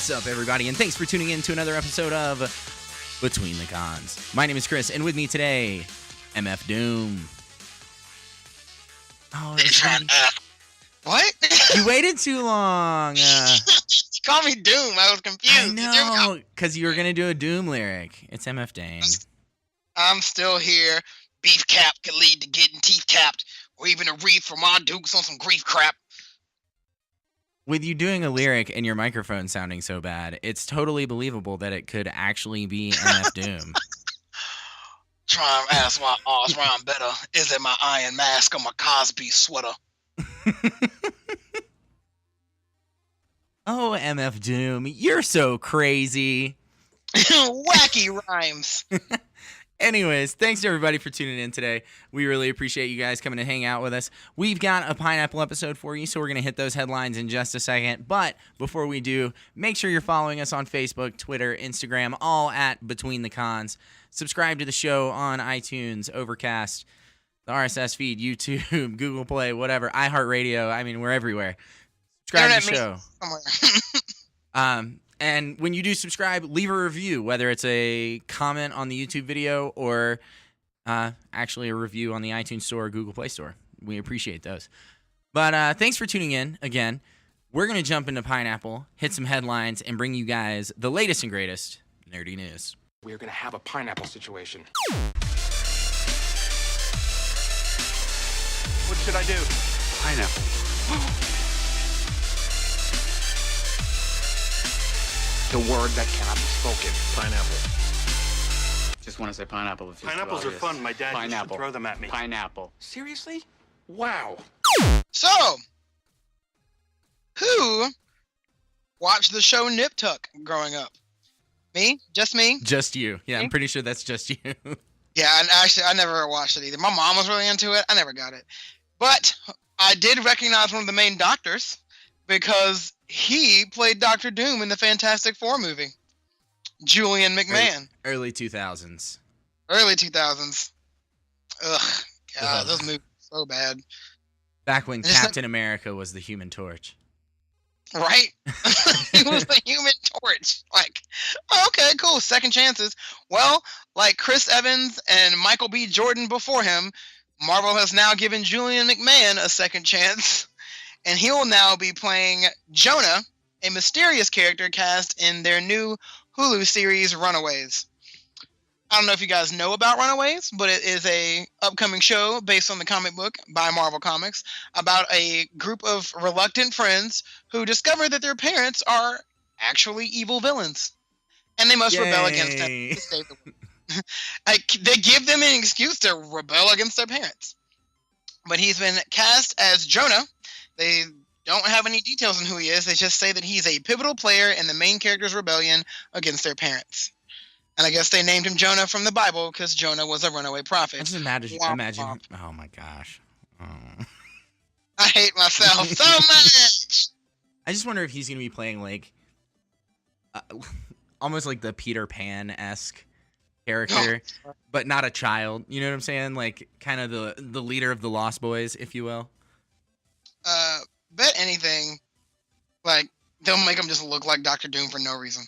What's up, everybody, and thanks for tuning in to another episode of Between the Cons. My name is Chris, and with me today, MF Doom. Oh, What? You waited too long. Call me Doom. I was confused. I know, because you were going to do a Doom lyric. It's MF Dane. I'm still here. Beef cap could lead to getting teeth capped, or even a wreath from my dukes on some grief crap. With you doing a lyric and your microphone sounding so bad, it's totally believable that it could actually be MF Doom. Try and ask my odds rhyme better. Is it my iron mask or my Cosby sweater? Oh, MF Doom, you're so crazy. Wacky rhymes. Anyways, thanks to everybody for tuning in today. We really appreciate you guys coming to hang out with us. We've got a pineapple episode for you, so we're going to hit those headlines in just a second. But before we do, make sure you're following us on Facebook, Twitter, Instagram, all at Between the Cons. Subscribe to the show on iTunes, Overcast, the RSS feed, YouTube, Google Play, whatever, iHeartRadio. I mean, we're everywhere. Subscribe to the show. And when you do subscribe, leave a review, whether it's a comment on the YouTube video or actually a review on the iTunes Store or Google Play Store. We appreciate those. But thanks for tuning in again. We're going to jump into Pineapple, hit some headlines, and bring you guys the latest and greatest nerdy news. We're going to have a pineapple situation. What should I do? Pineapple. The word that cannot be spoken. Pineapple. Just want to say pineapple. Pineapples are fun. My dad used to throw them at me. Pineapple. Seriously? Wow. So, who watched the show Nip Tuck growing up? Me? Just me? Just you. Yeah, Me? I'm pretty sure that's just you. Yeah, and actually, I never watched it either. My mom was really into it. I never got it. But I did recognize one of the main doctors because he played Dr. Doom in the Fantastic Four movie. Julian McMahon. Early 2000s. Early 2000s. Ugh. God, those movies are so bad. Back when Captain America was the Human Torch. Right? He was the Human Torch. Like, okay, cool. Second chances. Well, like Chris Evans and Michael B. Jordan before him, Marvel has now given Julian McMahon a second chance. And he will now be playing Jonah, a mysterious character cast in their new Hulu series, Runaways. I don't know if you guys know about Runaways, but it is a upcoming show based on the comic book by Marvel Comics about a group of reluctant friends who discover that their parents are actually evil villains. And they must rebel against them to save the world. They give them an excuse to rebel against their parents. But he's been cast as Jonah. They don't have any details on who he is. They just say that he's a pivotal player in the main character's rebellion against their parents. And I guess they named him Jonah from the Bible because Jonah was a runaway prophet. I just imagine. Oh my gosh. Oh. I hate myself so much. I just wonder if he's going to be playing like almost like the Peter Pan-esque character, but not a child. You know what I'm saying? Like kind of the leader of the Lost Boys, if you will. Bet anything, like, they'll make him just look like Dr. Doom for no reason.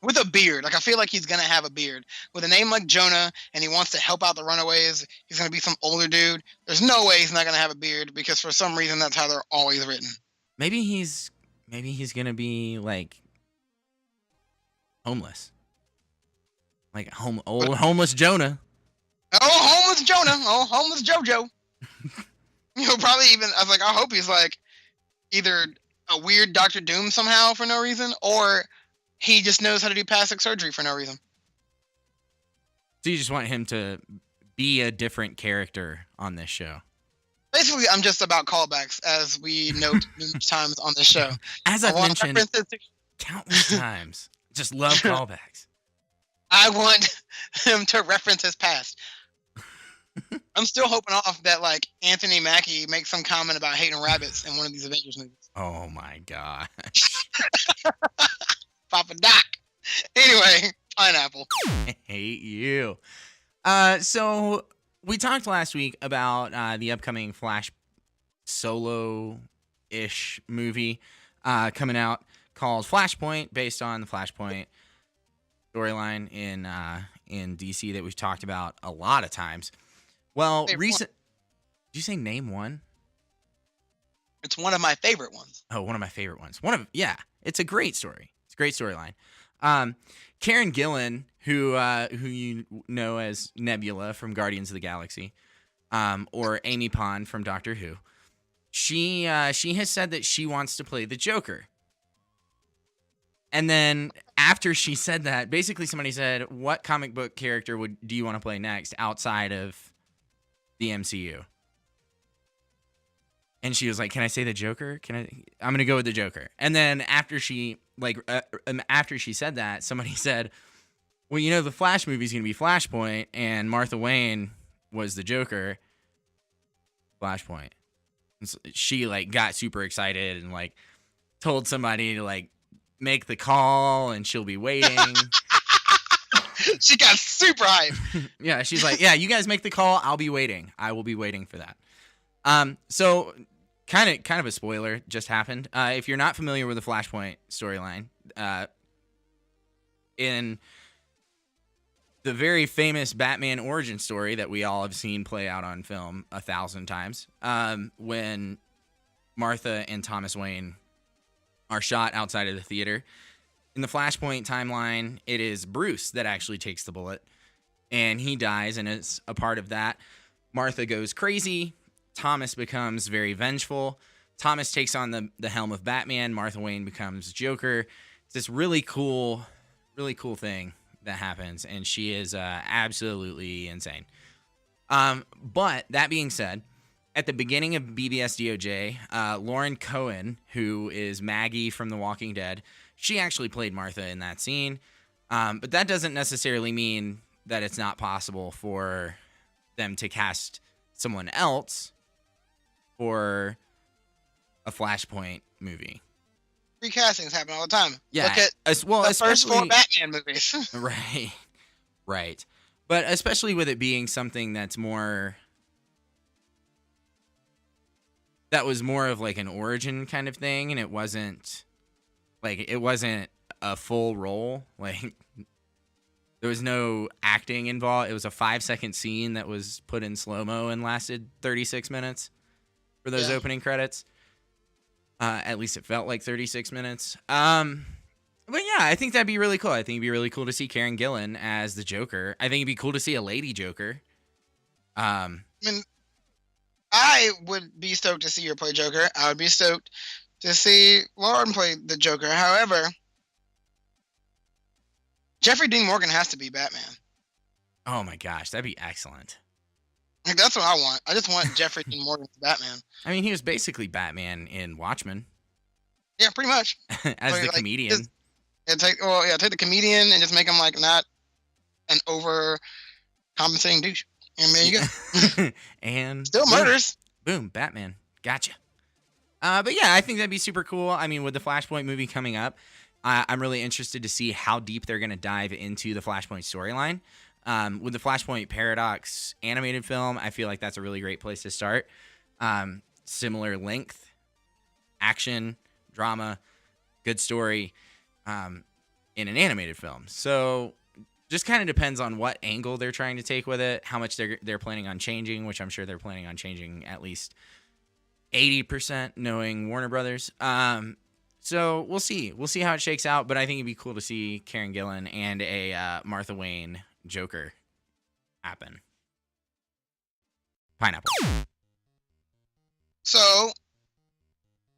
With a beard. Like, I feel like he's going to have a beard. With a name like Jonah, and he wants to help out the Runaways, he's going to be some older dude. There's no way he's not going to have a beard, because for some reason, that's how they're always written. Maybe he's going to be, like, homeless. Like, homeless Jonah. Oh, homeless Jonah. Oh, homeless JoJo. He'll probably even, I was like, I hope he's like either a weird Dr. Doom somehow for no reason, or he just knows how to do plastic surgery for no reason. So you just want him to be a different character on this show? Basically, I'm just about callbacks, as we note numerous times on this show. As I've mentioned countless times, just love callbacks. I want him to reference his past. I'm still hoping off that like Anthony Mackie makes some comment about hating rabbits in one of these Avengers movies. Oh my gosh. Papa Doc. Anyway, Pineapple. I hate you. So we talked last week about the upcoming Flash solo-ish movie. coming out called Flashpoint, based on the Flashpoint storyline in DC that we've talked about a lot of times. Well, Did you say name one? It's one of my favorite ones. Oh, one of my favorite ones. It's a great story. It's a great storyline. Karen Gillan, who you know as Nebula from Guardians of the Galaxy, or Amy Pond from Doctor Who, she has said that she wants to play the Joker. And then after she said that, basically somebody said, "What comic book character do you want to play next outside of the MCU?" And she was like, "Can I say the Joker? I'm going to go with the Joker." And then after she said that, somebody said, "Well, the Flash movie's going to be Flashpoint, and Martha Wayne was the Joker, Flashpoint." And so she got super excited and told somebody to make the call, and she'll be waiting. She got super hyped. Yeah, she's like, "Yeah, you guys make the call. I'll be waiting. I will be waiting for that." So kind of a spoiler just happened. If you're not familiar with the Flashpoint storyline, in the very famous Batman origin story that we all have seen play out on film 1,000 times, when Martha and Thomas Wayne are shot outside of the theater, in the Flashpoint timeline, it is Bruce that actually takes the bullet, and he dies, and as a part of that, Martha goes crazy. Thomas becomes very vengeful. Thomas takes on the helm of Batman. Martha Wayne becomes Joker. It's this really cool thing that happens, and she is absolutely insane. But that being said, at the beginning of BBS DOJ, Lauren Cohen, who is Maggie from The Walking Dead, she actually played Martha in that scene. But that doesn't necessarily mean that it's not possible for them to cast someone else for a Flashpoint movie. Recastings happen all the time. Yeah, look at the first 4 Batman movies. Right. But especially with it being something that was more of an origin kind of thing, and it wasn't a full role. There was no acting involved. It was a 5-second scene that was put in slow-mo and lasted 36 minutes for those opening credits. At least it felt like 36 minutes. But yeah, I think that'd be really cool. I think it'd be really cool to see Karen Gillan as the Joker. I think it'd be cool to see a lady Joker. I mean, I would be stoked to see her play Joker. I would be stoked to see Lauren play the Joker. However, Jeffrey Dean Morgan has to be Batman. Oh my gosh, that'd be excellent. That's what I want. I just want Jeffrey Dean Morgan as Batman. I mean, he was basically Batman in Watchmen. Yeah, pretty much. As the comedian. Take the comedian and just make him not an over-compensating douche. And there you go. And still murders. Boom, Batman. Gotcha. But yeah, I think that'd be super cool. I mean, with the Flashpoint movie coming up, I'm really interested to see how deep they're going to dive into the Flashpoint storyline. With the Flashpoint Paradox animated film, I feel like that's a really great place to start. Similar length, action, drama, good story in an animated film. So just kind of depends on what angle they're trying to take with it, how much they're planning on changing, which I'm sure they're planning on changing at least 80%, knowing Warner Brothers. So we'll see. We'll see how it shakes out, but I think it'd be cool to see Karen Gillan and a Martha Wayne Joker happen. Pineapple. So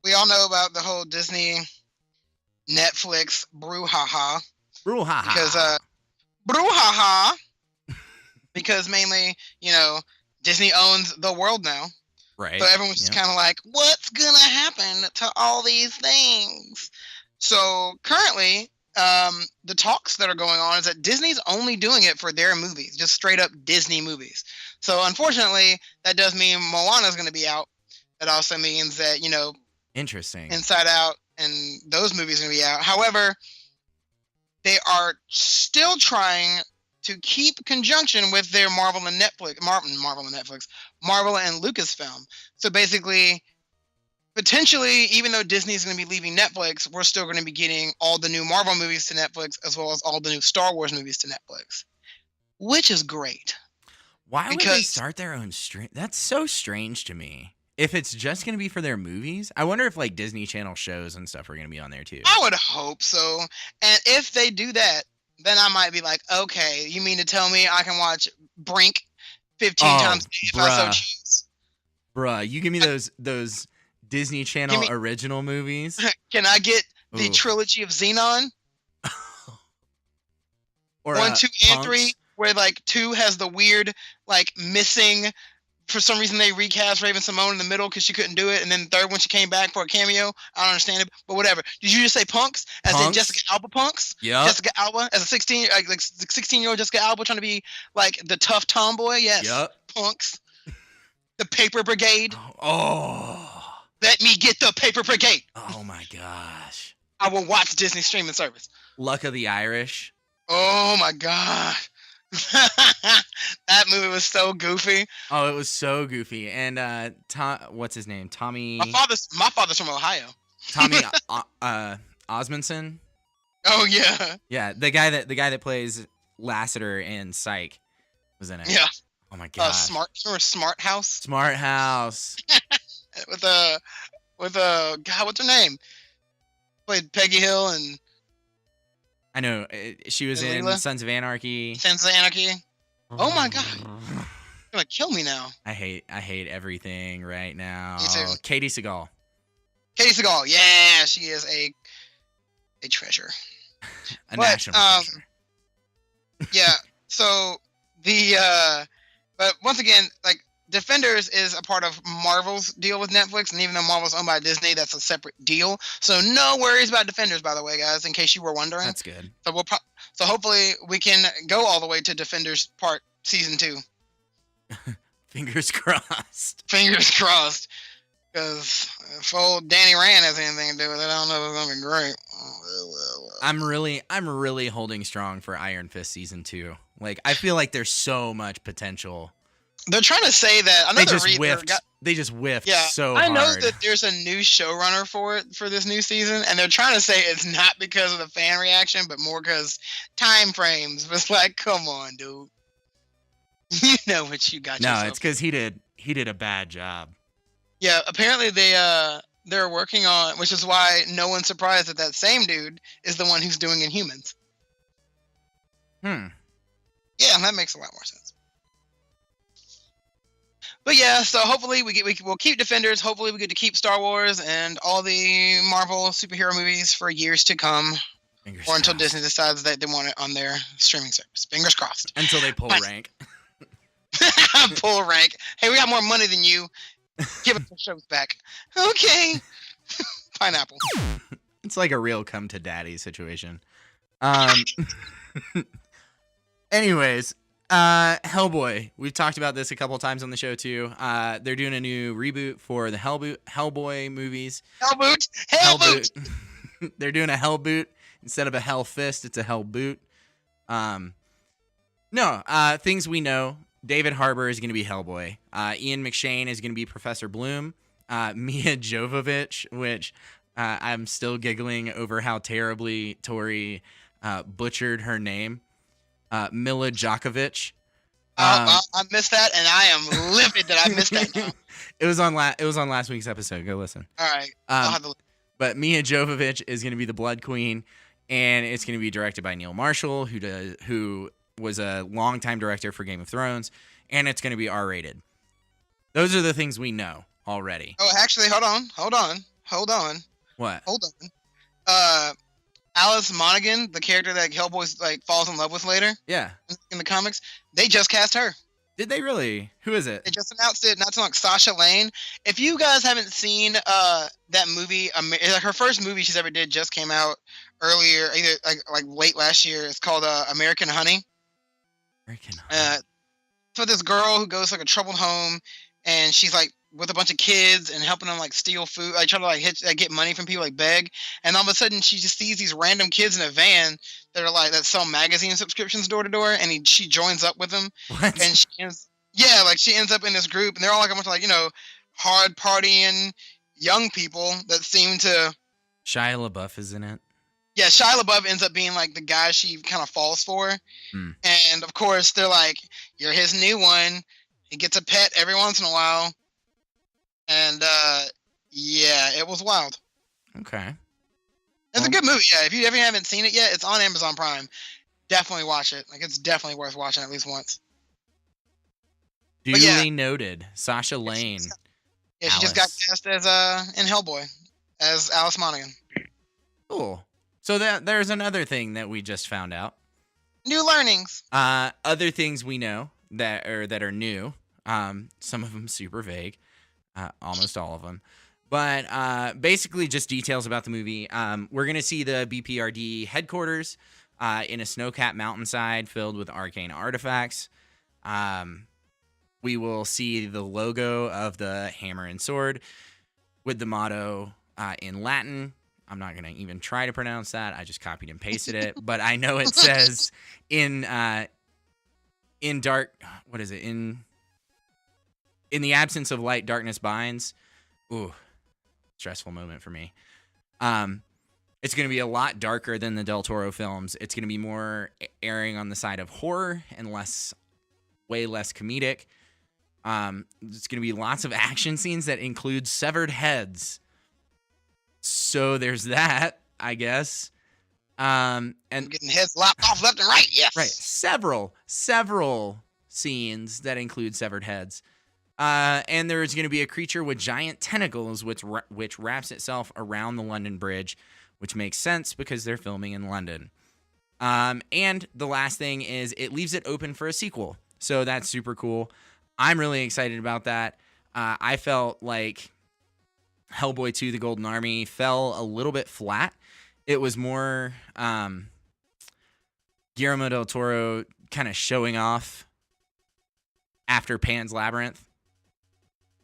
we all know about the whole Disney Netflix brouhaha. Because mainly, Disney owns the world now. Right. So everyone's just kind of like, what's going to happen to all these things? So currently, the talks that are going on is that Disney's only doing it for their movies, just straight up Disney movies. So unfortunately, that does mean Moana's going to be out. That also means that, interesting. Inside Out and those movies are going to be out. However, they are still trying to keep conjunction with their Marvel and Lucasfilm. So basically, potentially, even though Disney's going to be leaving Netflix, we're still going to be getting all the new Marvel movies to Netflix, as well as all the new Star Wars movies to Netflix, which is great. Why would they start their own stream? That's so strange to me. If it's just going to be for their movies, I wonder if like Disney Channel shows and stuff are going to be on there too. I would hope so. And if they do that, then I might be like, okay, you mean to tell me I can watch Brink 15 times a day if I so choose? Bruh, you give me those Disney Channel original movies. Can I get the trilogy of Xenon? Or 1, 2, and 3, where like 2 has the weird like missing. For some reason, they recast Raven-Symoné in the middle because she couldn't do it, and then the third one she came back for a cameo. I don't understand it, but whatever. Did you just say punks? As in Jessica Alba punks? Yeah. Jessica Alba as a 16-year-old Jessica Alba trying to be like the tough tomboy. Yes. Yep. Punks. The Paper Brigade. Oh. Let me get the Paper Brigade. Oh my gosh. I will watch Disney streaming service. Luck of the Irish. Oh my god. That movie was so goofy. Oh, it was so goofy. And what's his name? Tommy. My father's from Ohio. Tommy Osmondson. Oh yeah. Yeah, the guy that plays Lassiter in Psych was in it. Yeah. Oh my god. Smart House. Smart House. with God, what's her name? Played Peggy Hill and. I know she was in Sons of Anarchy. Sons of Anarchy. Oh my god, you're gonna kill me now. I hate everything right now. Me too. Katie Seagal. Katie Seagal, yeah, she is a treasure. National treasure. Yeah. So but once again, like Defenders is a part of Marvel's deal with Netflix, and even though Marvel's owned by Disney, that's a separate deal. So no worries about Defenders, by the way, guys, in case you were wondering. That's good. So so hopefully we can go all the way to Defenders season 2. Fingers crossed. Fingers crossed. Because if old Danny Rand has anything to do with it, I don't know if it's gonna be great. I'm really holding strong for Iron Fist season 2. Like, I feel like there's so much potential. They're trying to say that they just whiffed so hard. I know that there's a new showrunner for this new season, and they're trying to say it's not because of the fan reaction, but more because time frames. But it's like, come on, dude. You know what you got. No, it's because he did a bad job. Yeah, apparently they're working on, which is why no one's surprised that same dude is the one who's doing Inhumans. Yeah, that makes a lot more sense. But yeah, so hopefully we'll keep Defenders. Hopefully we get to keep Star Wars and all the Marvel superhero movies for years to come. Fingers or until crossed. Disney decides that they want it on their streaming service. Fingers crossed. Until they pull rank. Pull rank. Hey, we got more money than you. Give us the shows back. Okay. Pineapple. It's like a real come to daddy situation. Anyways, Hellboy. We've talked about this a couple times on the show too. They're doing a new reboot for the Hellboy movies. Hellboot. They're doing a Hellboot instead of a Hell Fist. It's a Hellboot. Things we know. David Harbour is going to be Hellboy. Ian McShane is going to be Professor Bloom. Mia Jovovich, which I'm still giggling over how terribly Tori butchered her name. Mila Djokovic. I missed that, and I am livid that I missed that now. It was on last week's episode. Go listen. All right. I'll have to... But Mia Jovovich is going to be the Blood Queen, and it's going to be directed by Neil Marshall, who was a longtime director for Game of Thrones, and it's going to be R-rated. Those are the things we know already. Oh, actually, hold on. What? Hold on. Alice Monaghan, the character that Hellboy falls in love with later. Yeah. In the comics, they just cast her. Did they really? Who is it? They just announced it not too long. Sasha Lane. If you guys haven't seen that movie, her first movie she's ever did just came out earlier, either like late last year. It's called American Honey. American Honey. So this girl who goes to a troubled home, and she's with a bunch of kids and helping them steal food, try to get money from people, beg, and all of a sudden she just sees these random kids in a van that are that sell magazine subscriptions door to door, and she joins up with them. What? And she ends up in this group, and they're all a bunch of hard partying young people that seem to. Shia LaBeouf is in it. Yeah, Shia LaBeouf ends up being like the guy she kind of falls for. And of course, they're like, "You're his new one. He gets a pet every once in a while." And yeah, it was wild. Okay. It's a good movie. Yeah, if you ever haven't seen it yet, it's on Amazon Prime. Definitely watch it. Like, it's definitely worth watching at least once. Duly noted. Sasha Lane. Yeah, she just got cast as in Hellboy as Alice Monaghan. Cool. So there's another thing that we just found out. New learnings. Other things we know that are new. Some of them super vague. Almost all of them. But basically just details about the movie. We're going to see the BPRD headquarters in a snow-capped mountainside filled with arcane artifacts. We will see the logo of the hammer and sword with the motto in Latin. I'm not going to even try to pronounce that. I just copied and pasted it. But I know it says in dark... What is it? In the absence of light, darkness binds. Ooh. Stressful moment for me. It's going to be a lot darker than the Del Toro films. It's going to be more erring on the side of horror and way less comedic. It's going to be lots of action scenes that include severed heads. So there's that, I guess. And getting heads lopped off left and right. Yes. Right. Several scenes that include severed heads. And there's going to be a creature with giant tentacles, which wraps itself around the London Bridge, which makes sense because they're filming in London. And the last thing is it leaves it open for a sequel. So that's super cool. I'm really excited about that. I felt like Hellboy 2, The Golden Army fell a little bit flat. It was more Guillermo del Toro kind of showing off after Pan's Labyrinth.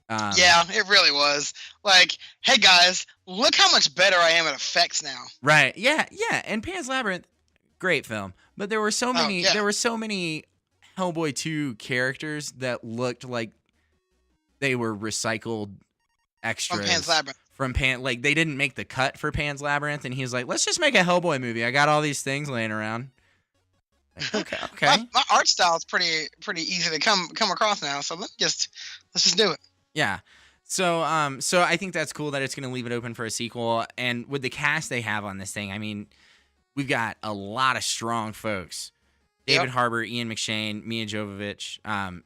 Yeah, it really was. Like, hey guys, look how much better I am at effects now. Right. Yeah. And Pan's Labyrinth, great film. But there were so many Hellboy 2 characters that looked like they were recycled extras. From Pan's Labyrinth. Like they didn't make the cut for Pan's Labyrinth, and he was like, let's just make a Hellboy movie. I got all these things laying around. Like, okay. My art style is pretty easy to come across now, so let's just do it. Yeah. So I think that's cool that it's going to leave it open for a sequel. And with the cast they have on this thing, I mean, we've got a lot of strong folks. David Harbour, Ian McShane, Mia Jovovich,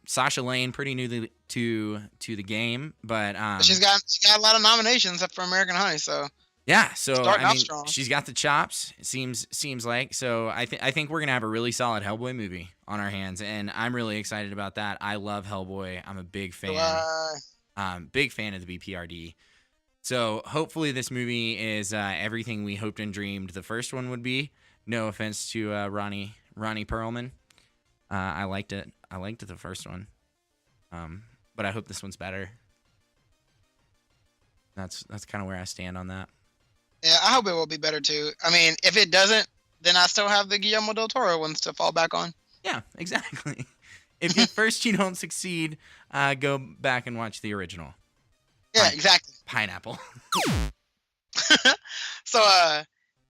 Sasha Lane, pretty new to the game, but she's got a lot of nominations up for American Honey, so yeah. So I mean, strong. She's got the chops. It seems like. So I think we're gonna have a really solid Hellboy movie on our hands, and I'm really excited about that. I love Hellboy. I'm a big fan. Big fan of the BPRD. So hopefully this movie is everything we hoped and dreamed the first one would be. No offense to Ronnie Perlman. I liked it. I liked the first one. But I hope this one's better. That's kind of where I stand on that. Yeah, I hope it will be better too. I mean, if it doesn't, then I still have the Guillermo del Toro ones to fall back on. Yeah, exactly. If at first you don't succeed, go back and watch the original. Yeah, exactly. Pineapple. So,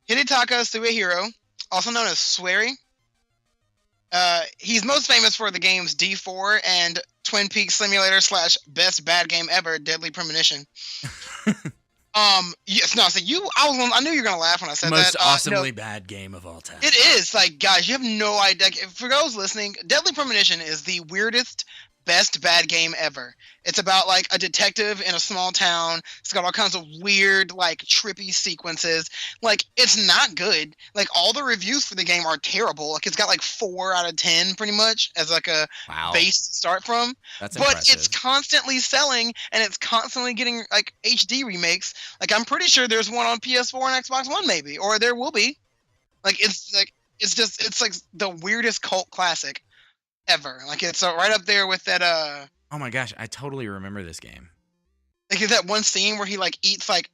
Hidetaka Suehiro, also known as Swery. He's most famous for the games D4 and Twin Peaks Simulator / Best Bad Game Ever, Deadly Premonition. Yes, no, so I knew you were gonna laugh when I said most that. Awesomely bad game of all time. It is. Like, guys, you have no idea. For those listening, Deadly Premonition is the weirdest best bad game ever. It's about like a detective in a small town. It's got all kinds of weird, like trippy sequences. Like, it's not good. Like, all the reviews for the game are terrible. Like, it's got like 4 out of 10 pretty much as like a base to start from. That's but impressive. It's constantly selling and it's constantly getting like HD remakes. Like, I'm pretty sure there's one on PS4 and Xbox One maybe, or there will be. It's like the weirdest cult classic ever. Like, it's right up there with that oh my gosh, I totally remember this game. Like, is that one scene where he like eats like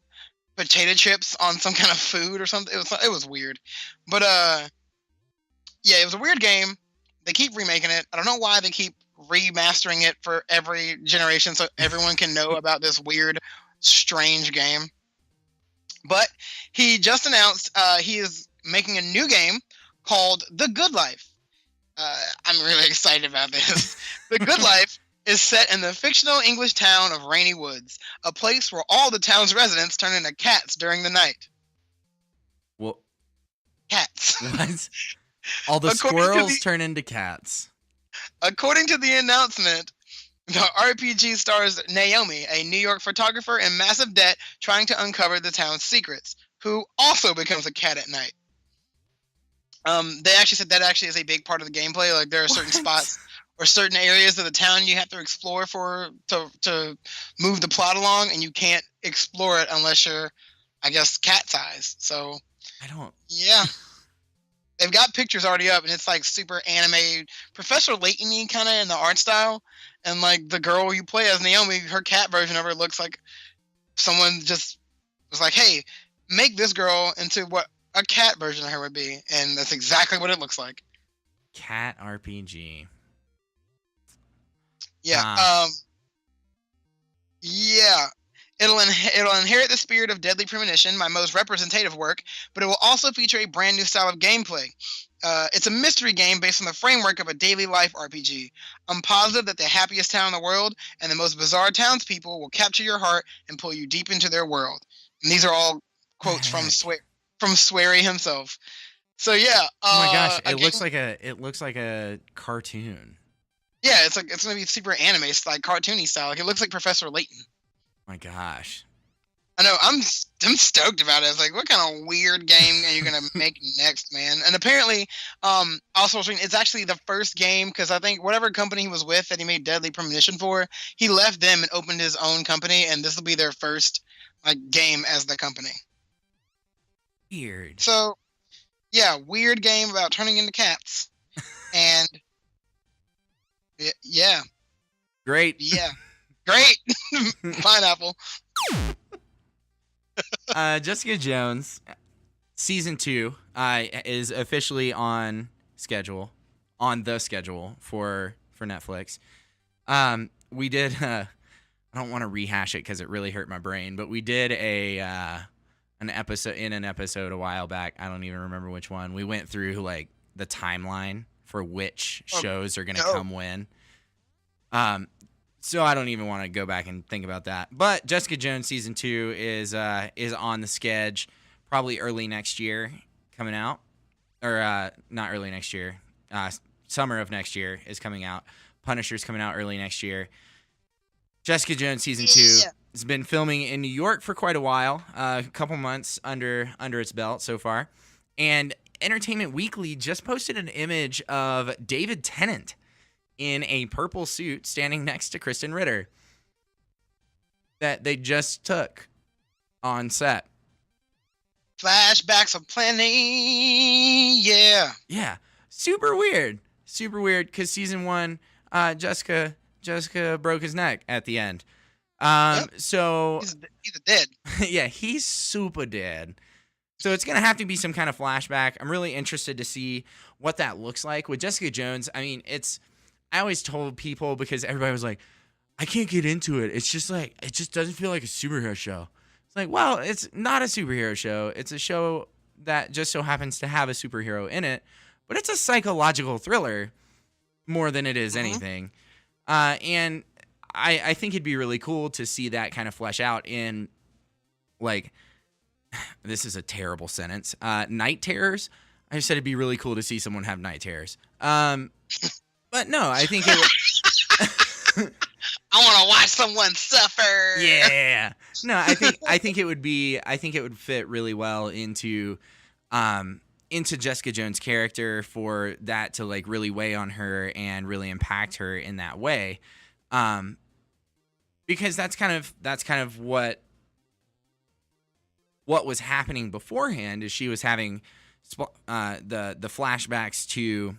potato chips on some kind of food or something? It was weird. But yeah, it was a weird game. They keep remaking it. I don't know why they keep remastering it for every generation so everyone can know about this weird strange game. But he just announced he is making a new game called The Good Life. I'm really excited about this. The Good Life is set in the fictional English town of Rainy Woods, a place where all the town's residents turn into cats during the night. Well, cats. What? All the squirrels turn into cats. According to the announcement, the RPG stars Naomi, a New York photographer in massive debt trying to uncover the town's secrets, who also becomes a cat at night. They actually said that actually is a big part of the gameplay. Like there are certain spots or certain areas of the town you have to explore to move the plot along, and you can't explore it unless you're, I guess, cat size. So yeah. They've got pictures already up, and it's like super anime, Professor Layton-y kind of in the art style. And like the girl you play as, Naomi, her cat version of her looks like someone just was like, hey, make this girl into what a cat version of her would be. And that's exactly what it looks like. Cat RPG. Yeah. Yeah. It'll inherit the spirit of Deadly Premonition, my most representative work, but it will also feature a brand new style of gameplay. It's a mystery game based on the framework of a daily life RPG. I'm positive that the happiest town in the world and the most bizarre townspeople will capture your heart and pull you deep into their world. And these are all quotes from Swery himself. So yeah. Oh my gosh! It looks like a cartoon. Yeah, it's gonna be super anime, like cartoony style. Like it looks like Professor Layton. My gosh. I know, I'm stoked about it. It's like, what kind of weird game are you gonna make next, man? And apparently, also it's actually the first game, because I think whatever company he was with that he made Deadly Premonition for, he left them and opened his own company, and this will be their first like game as the company. Weird. So, yeah, weird game about turning into cats, and yeah, great. Yeah. Great. Pineapple. Jessica Jones season 2 is officially on the schedule for Netflix. We did I don't want to rehash it because it really hurt my brain, but we did an episode a while back. I don't even remember which one. We went through like the timeline for which shows are going to come when. So I don't even want to go back and think about that. But Jessica Jones season 2 is on the schedule, probably early next year coming out, or not early next year. Summer of next year is coming out. Punisher's coming out early next year. Jessica Jones season 2 has been filming in New York for quite a while, a couple months under its belt so far. And Entertainment Weekly just posted an image of David Tennant in a purple suit standing next to Kristen Ritter that they just took on set. Flashbacks aplenty, yeah. Yeah, super weird because season 1, Jessica broke his neck at the end. So he's dead. Yeah, he's super dead. So it's gonna have to be some kind of flashback. I'm really interested to see what that looks like with Jessica Jones. I mean, I always told people, because everybody was like, I can't get into it. It's just like, it just doesn't feel like a superhero show. It's like, well, it's not a superhero show. It's a show that just so happens to have a superhero in it, but it's a psychological thriller more than it is anything. And I think it'd be really cool to see that kind of flesh out in, like, this is a terrible sentence, night terrors. I just said it'd be really cool to see someone have night terrors. But no, I think it I want to watch someone suffer. Yeah. No, I think it would fit really well into Jessica Jones' character, for that to like really weigh on her and really impact her in that way. Because that's kind of what was happening beforehand, is she was having the flashbacks to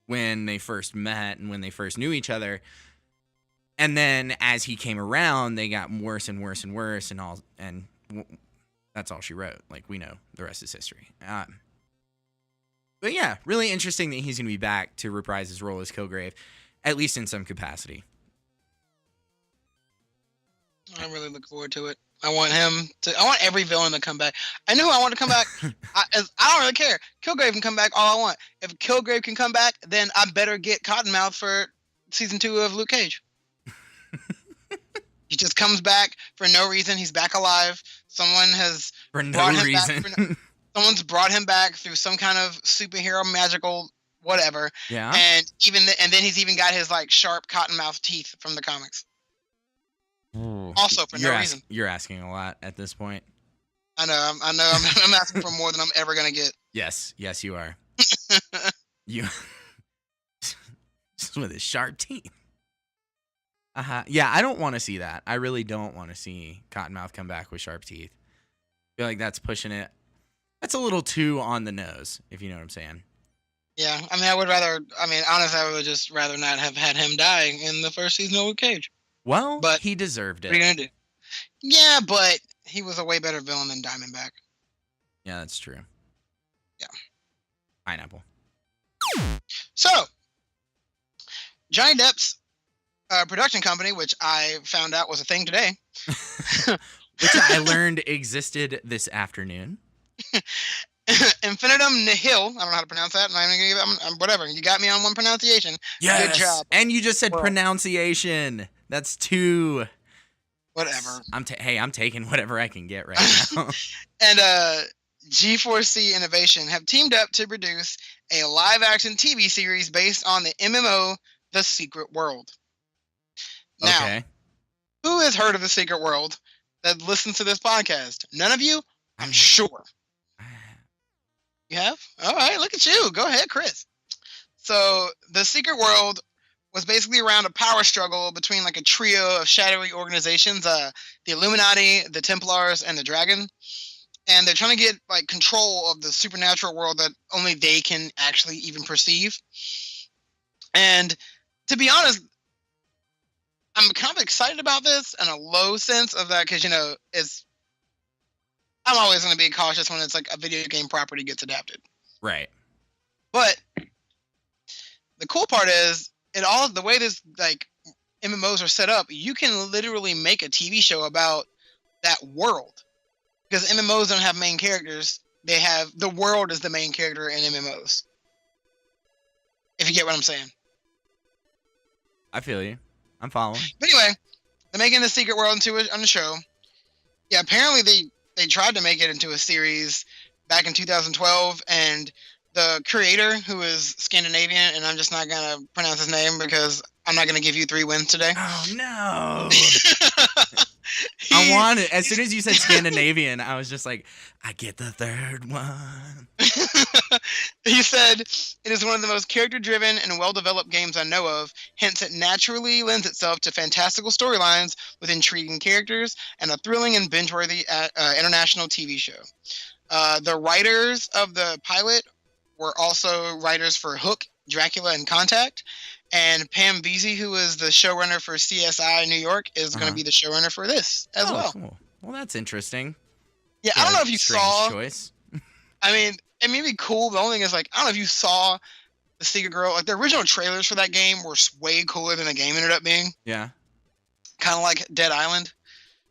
when they first met and when they first knew each other. And then as he came around, they got worse and worse and worse, and that's all she wrote. Like, we know the rest is history. But yeah, really interesting that he's going to be back to reprise his role as Kilgrave, at least in some capacity. I really look forward to it. I want every villain to come back. I know who I want to come back. I don't really care. Kilgrave can come back all I want. If Kilgrave can come back, then I better get Cottonmouth for season 2 of Luke Cage. He just comes back for no reason. He's back alive. Someone has For no brought him reason. back. Someone's brought him back through some kind of superhero magical whatever. Yeah. And then he's even got his like sharp Cottonmouth teeth from the comics. Ooh. Also for no reason. You're asking a lot at this point. I know. I'm asking for more than I'm ever gonna get. Yes, you are. You just with his sharp teeth. Yeah, I don't want to see that. I really don't want to see Cottonmouth come back with sharp teeth. I feel like that's pushing it. That's a little too on the nose, if you know what I'm saying. Yeah, I mean, honestly, I would just rather not have had him die in the first season of Luke Cage. Well, But he deserved What are you it. gonna do? Yeah, but he was a way better villain than Diamondback. Yeah, that's true. Yeah. Pineapple. So, Johnny Depp's production company, which I found out was a thing today. Which I learned existed this afternoon. Infinitum Nihil. I don't know how to pronounce that. I'm gonna give it, whatever. You got me on one pronunciation. Yes. Good job. And you just said Well- pronunciation. That's 2. Whatever. I'm taking whatever I can get right now. And G4C Innovation have teamed up to produce a live-action TV series based on the MMO The Secret World. Now, Okay. who has heard of The Secret World that listens to this podcast? None of you? I'm sure. You have? All right, look at you. Go ahead, Chris. So, The Secret World was basically around a power struggle between like a trio of shadowy organizations, the Illuminati, the Templars, and the Dragon. And they're trying to get like control of the supernatural world that only they can actually even perceive. And to be honest, I'm kind of excited about this in a low sense of that because, I'm always going to be cautious when it's like a video game property gets adapted. Right. But the cool part is the way this like MMOs are set up, you can literally make a TV show about that world. Because MMOs don't have main characters. They have the world is the main character in MMOs. If you get what I'm saying. I feel you. I'm following. But anyway, they're making The Secret World into on the show. Yeah, apparently they tried to make it into a series back in 2012, and the creator, who is Scandinavian, and I'm just not gonna pronounce his name because I'm not gonna give you 3 wins today. Oh no. I wanted, as soon as you said Scandinavian, I was just like, I get the 3rd one. He said, "It is one of the most character-driven and well-developed games I know of. Hence, it naturally lends itself to fantastical storylines with intriguing characters and a thrilling and binge-worthy international TV show." The writers of the pilot were also writers for Hook, Dracula, and Contact. And Pam Veazey, who is the showrunner for CSI New York, is going to be the showrunner for this as well. Cool. Well, that's interesting. Yeah, I don't know if you Strange saw. choice. I mean, it may be cool. The only thing is, like, I don't know if you saw The Secret Girl. Like, the original trailers for that game were way cooler than the game ended up being. Yeah. Kind of like Dead Island.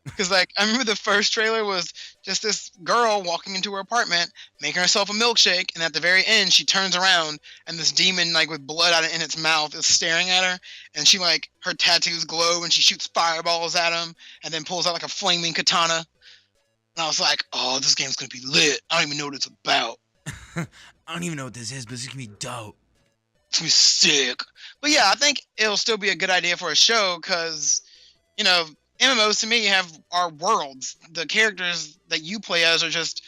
Because, like, I remember the first trailer was just this girl walking into her apartment, making herself a milkshake, and at the very end, she turns around, and this demon, like, with blood out in its mouth is staring at her, and she, like, her tattoos glow, and she shoots fireballs at him, and then pulls out, like, a flaming katana. And I was like, oh, this game's gonna be lit. I don't even know what it's about. I don't even know what this is, but it's going to be dope. It's gonna be sick. But yeah, I think it'll still be a good idea for a show, because, MMOs to me are worlds. The characters that you play as are just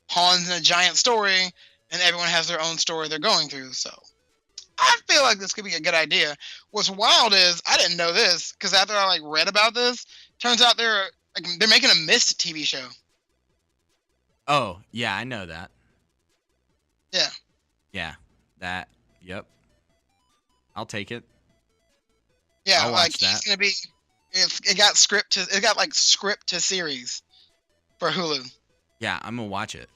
pawns in a giant story, and everyone has their own story they're going through. So I feel like this could be a good idea. What's wild is I didn't know this because after I read about this, turns out they're making a Mist TV show. Oh, yeah, I know that. Yeah. Yeah. That. Yep. I'll take it. Yeah, I'll watch that. It's gonna be. It got script to series for Hulu. Yeah, I'm gonna watch it.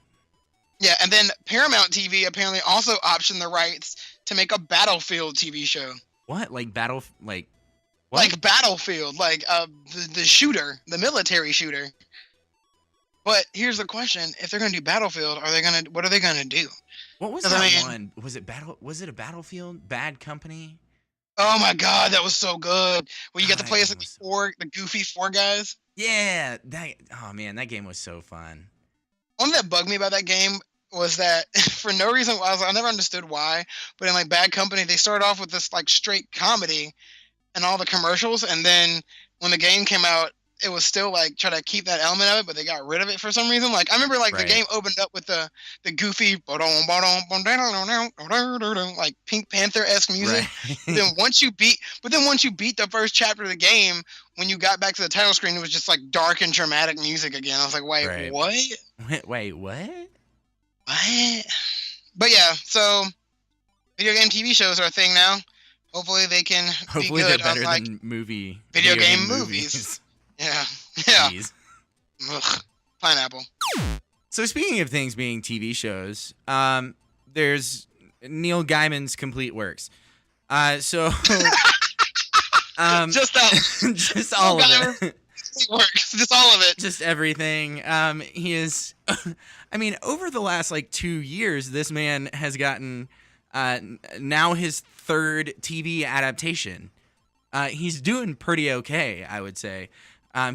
Yeah, and then Paramount TV apparently also optioned the rights to make a Battlefield TV show. What? Like battle? Like What? like Battlefield, like the shooter, the military shooter. But here's the question: if they're gonna do Battlefield, what are they gonna do? What was 'Cause, that I mean- one? Was it a Battlefield? Bad Company? Oh my god, that was so good. Where you got to God, play that as game like was the goofy four guys. Yeah, oh man, that game was so fun. One that bugged me about that game was that for no reason I never understood why, but in like Bad Company they started off with this like straight comedy and all the commercials, and then when the game came out, it was still like try to keep that element of it, but they got rid of it for some reason. Like I remember like Right. the game opened up with the goofy like Pink Panther-esque music. Right. Then once you beat the first chapter of the game, when you got back to the title screen, it was just like dark and dramatic music again. I was like, wait, Right. what? Wait, what? What? But yeah, so video game TV shows are a thing now. Hopefully they can Hopefully be good, they're better unlike than video game movies. Yeah. Yeah. Jeez. Ugh. Pineapple. So speaking of things being TV shows, there's Neil Gaiman's complete works. So Just that. just all of it. It works. Just all of it. Just everything. He is. I mean, over the last like 2 years, this man has gotten now his third TV adaptation. He's doing pretty okay, I would say.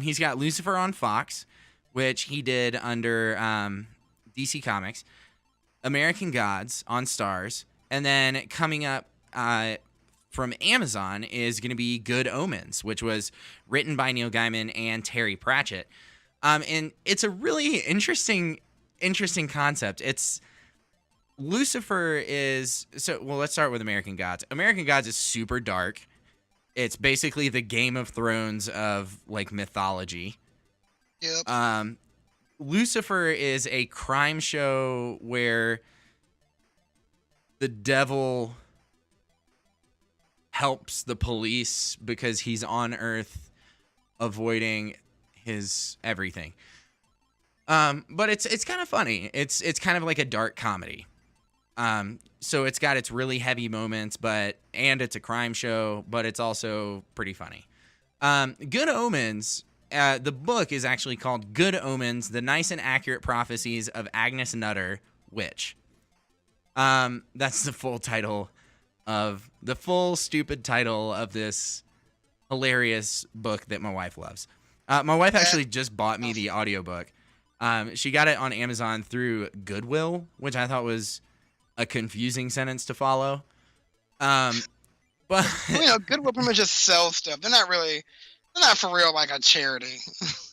He's got Lucifer on Fox, which he did under DC Comics, American Gods on Stars, and then coming up from Amazon is going to be Good Omens, which was written by Neil Gaiman and Terry Pratchett. And it's a really interesting concept. It's Lucifer is let's start with American Gods. American Gods is super dark. It's basically the Game of Thrones of like mythology. Yep. Lucifer is a crime show where the devil helps the police because he's on Earth avoiding his everything. But it's kind of funny. It's kind of like a dark comedy. So it's got its really heavy moments, and it's a crime show, but it's also pretty funny. Good Omens, the book is actually called Good Omens, The Nice and Accurate Prophecies of Agnes Nutter, Witch. That's the full stupid title of this hilarious book that my wife loves. My wife actually just bought me the audiobook. She got it on Amazon through Goodwill, which I thought was a confusing sentence to follow. But Goodwill pretty much just sells stuff. They're not for real like a charity.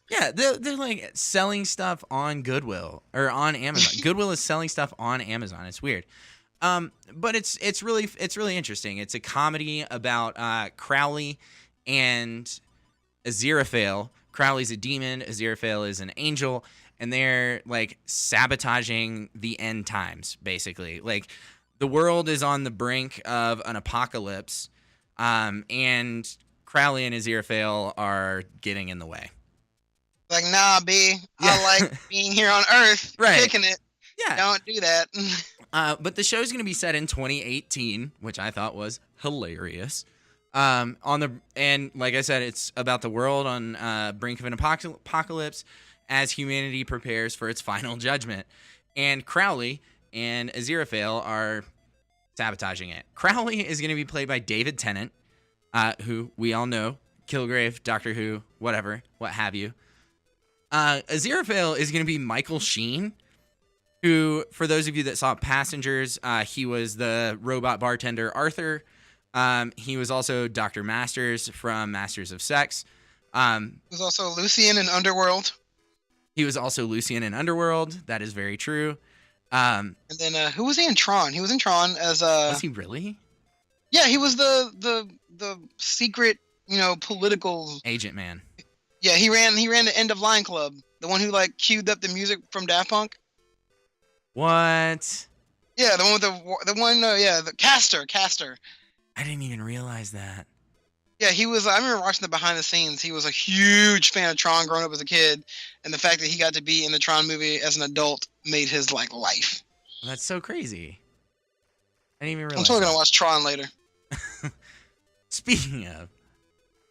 yeah, they're like selling stuff on Goodwill or on Amazon. Goodwill is selling stuff on Amazon. It's weird. But it's really interesting. It's a comedy about Crowley and Aziraphale. Crowley's a demon, Aziraphale is an angel, and they're like sabotaging the end times, basically. Like the world is on the brink of an apocalypse, and Crowley and Aziraphale are getting in the way. Like, nah, B, Yeah. I like being here on Earth, Right. kicking it. Yeah. Don't do that. But the show's going to be set in 2018, which I thought was hilarious. And like I said, it's about the world on brink of an apocalypse as humanity prepares for its final judgment. And Crowley and Aziraphale are sabotaging it. Crowley is going to be played by David Tennant, who we all know, Kilgrave, Doctor Who, whatever, what have you. Aziraphale is going to be Michael Sheen, who, for those of you that saw Passengers, he was the robot bartender Arthur. He was also Dr. Masters from Masters of Sex. There's also Lucian in Underworld. He was also Lucian in Underworld. That is very true. And then who was he in Tron? He was in Tron as Was he really? Yeah, he was the secret, political Agent Man. Yeah, he ran the End of Line Club, the one who like queued up the music from Daft Punk. What? Yeah, the one with the Caster. I didn't even realize that. Yeah, he was. I remember watching the behind the scenes. He was a huge fan of Tron growing up as a kid, and the fact that he got to be in the Tron movie as an adult made his life. That's so crazy. I didn't even realize. I'm totally gonna watch Tron later. Speaking of,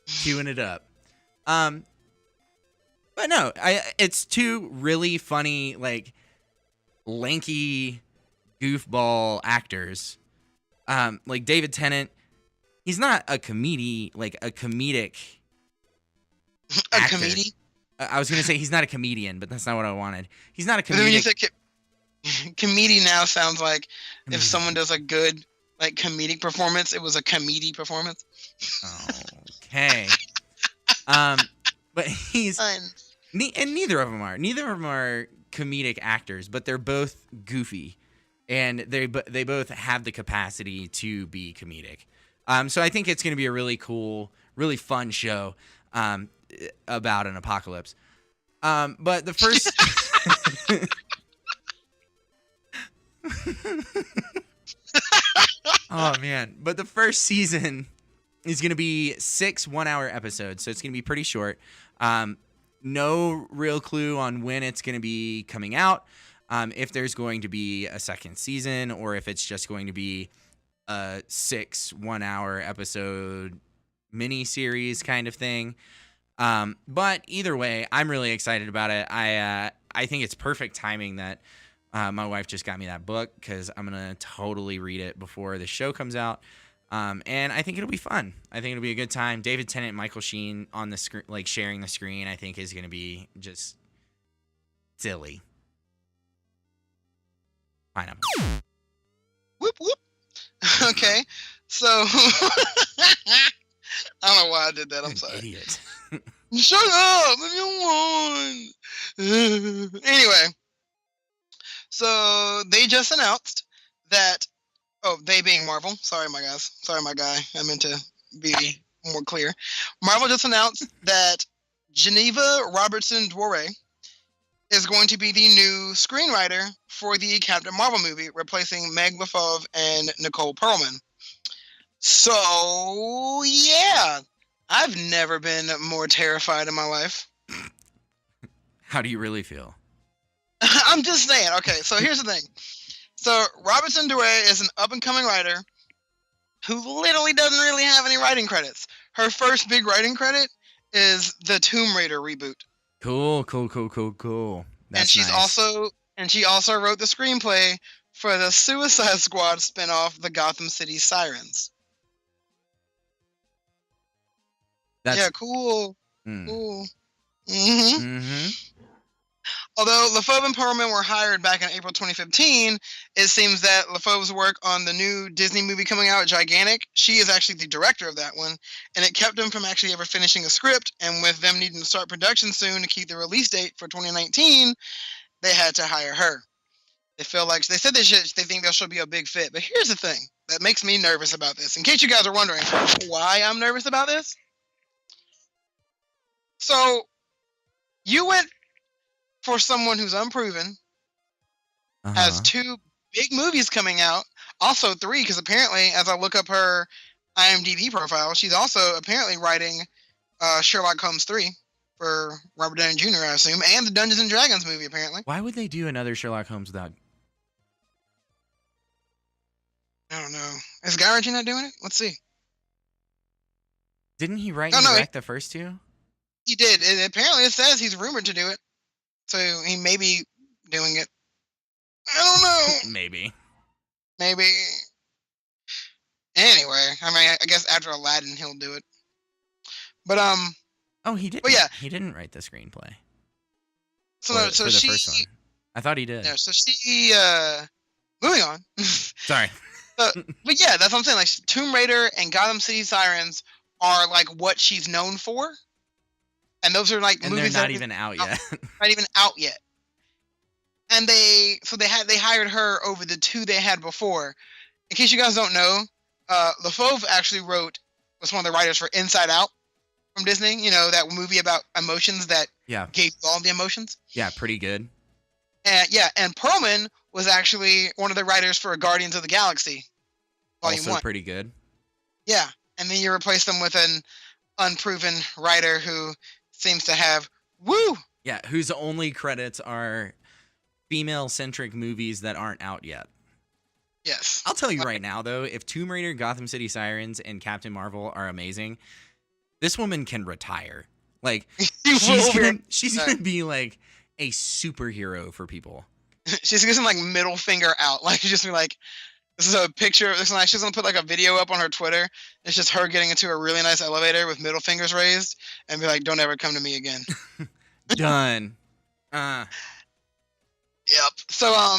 Queuing it up. But no, it's two really funny, like, lanky goofball actors. Like David Tennant, he's not a comedic A actor. comedian? I was gonna say he's not a comedian, but that's not what I wanted. He's not a When you comedic. say comedian now sounds like if Comedian. someone does a good like comedic performance, it was a comedy performance. Okay. But he's And neither of them are. Neither of them are comedic actors, but they're both goofy, and they both have the capacity to be comedic. So I think it's going to be a really cool, really fun show about an apocalypse. But the first. Oh man! But the first season is going to be 6 one-hour episodes, so it's going to be pretty short. No real clue on when it's going to be coming out, if there's going to be a second season, or if it's just going to be a 6 one-hour episode mini-series kind of thing. But either way, I'm really excited about it. I think it's perfect timing that my wife just got me that book, because I'm going to totally read it before the show comes out. And I think it'll be fun. I think it'll be a good time. David Tennant and Michael Sheen on the screen, like sharing the screen, I think is going to be just silly. Pineapple. whoop whoop. Okay, so I don't know why I did that. I'm An sorry. idiot. Shut up if you want. Anyway, so they just announced that. Oh, they being Marvel. Sorry, my guys. Sorry, my guy. I meant to be more clear. Marvel just announced that Geneva Robertson Dworet is going to be the new screenwriter for the Captain Marvel movie, replacing Meg LaFauve and Nicole Perlman. So, yeah. I've never been more terrified in my life. How do you really feel? I'm just saying. Okay, so here's the thing. So Robertson Dworet is an up-and-coming writer who literally doesn't really have any writing credits. Her first big writing credit is the Tomb Raider reboot. Cool. That's She nice. also wrote the screenplay for the Suicide Squad spinoff, The Gotham City Sirens. That's, Yeah, cool. mm. Cool. Mm-hmm. Mm-hmm. Although LaFauve and Perlman were hired back in April 2015, it seems that LaFauve's work on the new Disney movie coming out, Gigantic, she is actually the director of that one, and it kept them from actually ever finishing a script, and with them needing to start production soon to keep the release date for 2019, they had to hire her. They feel like, they said they think that she'll be a big fit, but here's the thing that makes me nervous about this. In case you guys are wondering why I'm nervous about this. So, you went for someone who's unproven, has 2 big movies coming out, also 3, because apparently, as I look up her IMDb profile, she's also apparently writing Sherlock Holmes 3 for Robert Downey Jr., I assume, and the Dungeons and Dragons movie, apparently. Why would they do another Sherlock Holmes without? I don't know. Is Guy Ritchie not doing it? Let's see. Didn't he write Oh, and no, direct the first 2? He did. Apparently, it says he's rumored to do it. So he may be doing it. I don't know. Maybe. Maybe. Anyway, I mean, I guess after Aladdin, he'll do it. But Oh, he didn't. But yeah. He didn't write the screenplay. so for so the she. first one. I thought he did. Yeah, so she. Moving on. Sorry. But yeah, that's what I'm saying. Like Tomb Raider and Gotham City Sirens are like what she's known for, and those are like And they're movies not that even out yet. not even out yet. And they hired her over the 2 they had before. In case you guys don't know, LaFauve actually was one of the writers for Inside Out from Disney. You know, that movie about emotions that Yeah. gave you all the emotions. Yeah, pretty good. And Perlman was actually one of the writers for Guardians of the Galaxy Volume Also 1. pretty good. Yeah, and then you replace them with an unproven writer who seems to have Yeah, whose only credits are female-centric movies that aren't out yet. Yes. I'll tell you right now, though, if Tomb Raider, Gotham City Sirens, and Captain Marvel are amazing, this woman can retire. Like, Wolverine. she's gonna be like a superhero for people. She's gonna like middle finger out. Like just be like, this is a picture. This is like she's gonna put like a video up on her Twitter. It's just her getting into a really nice elevator with middle fingers raised, and be like, "Don't ever come to me again." Done. Yep. So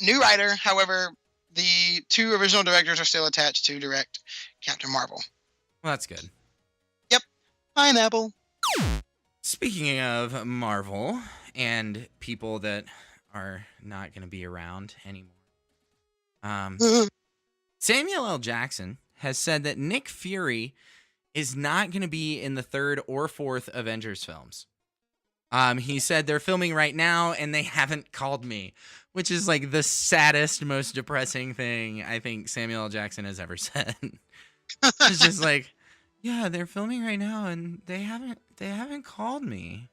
new writer. However, the 2 original directors are still attached to direct Captain Marvel. Well, that's good. Yep. Pineapple. Speaking of Marvel and people that are not going to be around anymore, Samuel L. Jackson has said that Nick Fury is not going to be in the 3rd or 4th Avengers films. He said they're filming right now and they haven't called me, which is like the saddest, most depressing thing I think Samuel L. Jackson has ever said. It's just like, yeah, they're filming right now and they haven't called me.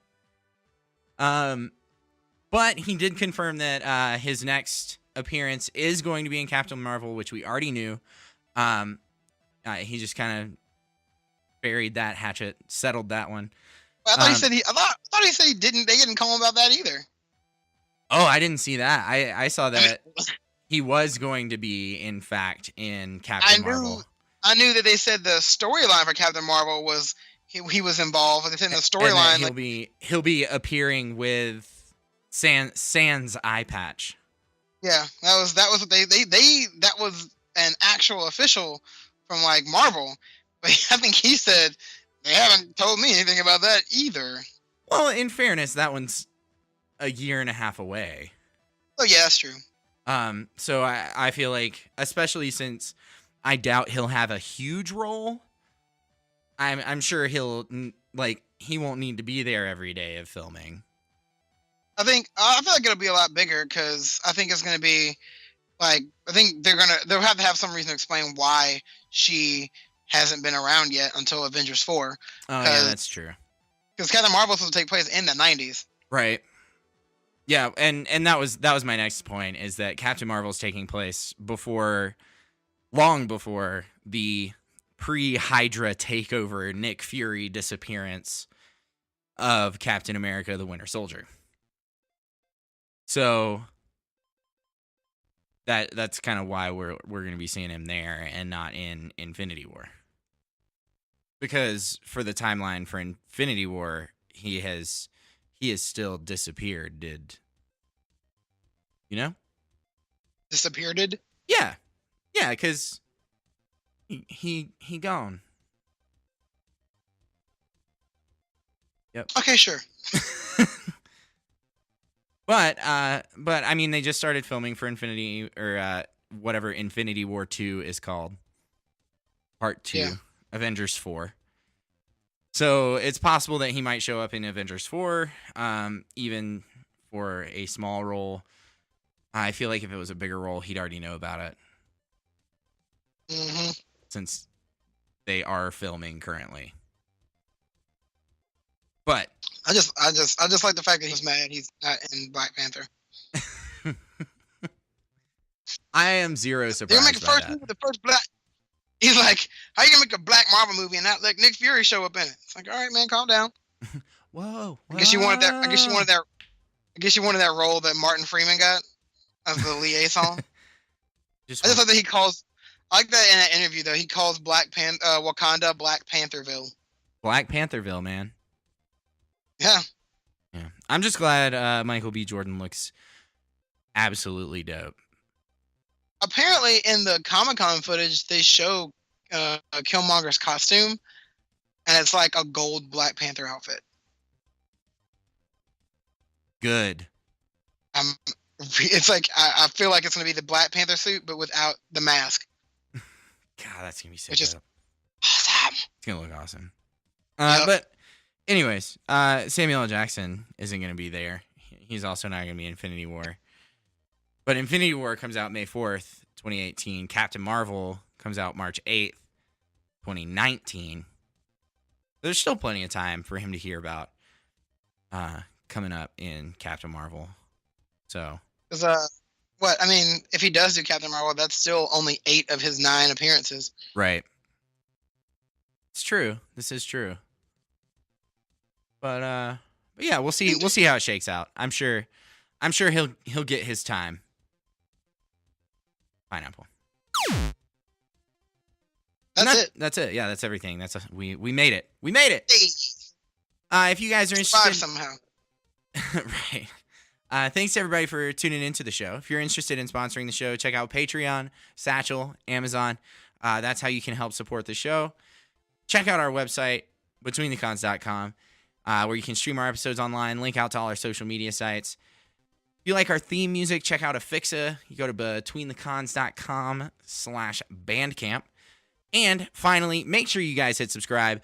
But he did confirm that his next appearance is going to be in Captain Marvel, which we already knew. He just kind of buried that hatchet, settled that one. I thought he said I thought he said he didn't. They didn't call him about that either. Oh, I didn't see that. I saw that he was going to be, in fact, in Captain Marvel. I knew that they said the storyline for Captain Marvel was he was involved. They said in the storyline he'll be appearing with Sans eye patch. Yeah, that was what they that was an actual official from like Marvel. But I think he said they haven't told me anything about that either. Well, in fairness, that one's a year and a half away. Oh yeah, that's true. So I feel like, especially since I doubt he'll have a huge role, I'm sure he won't need to be there every day of filming. I feel like it'll be a lot bigger because I think it's gonna be like I think they'll have to have some reason to explain why she hasn't been around yet until Avengers 4. Oh yeah, that's true. Because Captain Marvel was supposed to take place in the 90s. Right. Yeah, and that was my next point, is that Captain Marvel's taking place long before the pre-Hydra takeover Nick Fury disappearance of Captain America the Winter Soldier. So that's kind of why we're going to be seeing him there and not in Infinity War. Because for the timeline for Infinity War, he has still disappeared. Did you know? Disappeared? Yeah, because he gone. Yep. Okay, sure. But I mean, they just started filming for Infinity or whatever Infinity War 2 is called, Part 2, yeah. Avengers 4. So it's possible that he might show up in Avengers 4, even for a small role. I feel like if it was a bigger role, he'd already know about it. Mm-hmm. Since they are filming currently. But I just like the fact that he's mad he's not in Black Panther. I am zero surprised. They're making the first black. He's like, how you gonna make a Black Marvel movie and not let Nick Fury show up in it? It's like, all right, man, calm down. Whoa. I guess you wanted that role that Martin Freeman got as the liaison. I just thought that he calls. I like that in that interview though. He calls Wakanda Black Pantherville. Black Pantherville, man. Yeah. I'm just glad Michael B. Jordan looks absolutely dope. Apparently, in the Comic-Con footage, they show Killmonger's costume, and it's like a gold Black Panther outfit. Good. It's like I feel like it's gonna be the Black Panther suit, but without the mask. God, that's gonna be sick. Which is awesome. It's gonna look awesome. Yep. But anyways, Samuel L. Jackson isn't gonna be there. He's also not gonna be in Infinity War. But Infinity War comes out May 4th, 2018. Captain Marvel comes out March 8th, 2019. There's still plenty of time for him to hear about coming up in Captain Marvel. So, what I mean, if he does do Captain Marvel, that's still only 8 of his 9 appearances. Right. It's true. This is true. But yeah, we'll see how it shakes out. I'm sure he'll get his time. Pineapple. That's it. Yeah, that's everything. We made it. We made it. If you guys are interested somehow. Right. Thanks to everybody for tuning into the show. If you're interested in sponsoring the show, check out Patreon, Satchel, Amazon. That's how you can help support the show. Check out our website, betweenthecons.com, where you can stream our episodes online, link out to all our social media sites. If you like our theme music, check out Afixa. You go to betweenthecons.com/bandcamp. And finally, make sure you guys hit subscribe.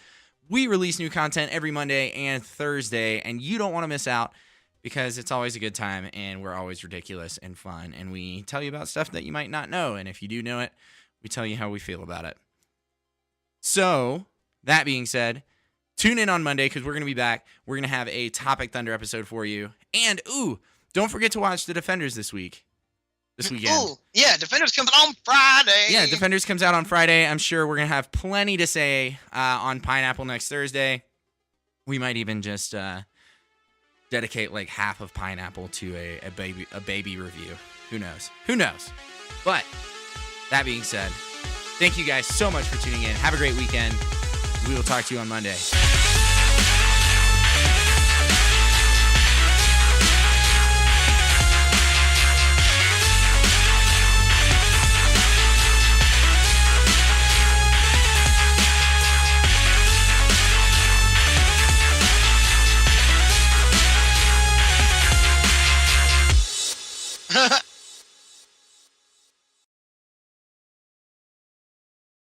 We release new content every Monday and Thursday, and you don't want to miss out because it's always a good time, and we're always ridiculous and fun, and we tell you about stuff that you might not know, and if you do know it, we tell you how we feel about it. So, that being said, tune in on Monday because we're going to be back. We're going to have a Topic Thunder episode for you. And, don't forget to watch The Defenders this weekend. Ooh, yeah, Defenders comes out on Friday. Yeah, Defenders comes out on Friday. I'm sure we're going to have plenty to say on Pineapple next Thursday. We might even just dedicate like half of Pineapple to a baby review. Who knows? But that being said, thank you guys so much for tuning in. Have a great weekend. We will talk to you on Monday.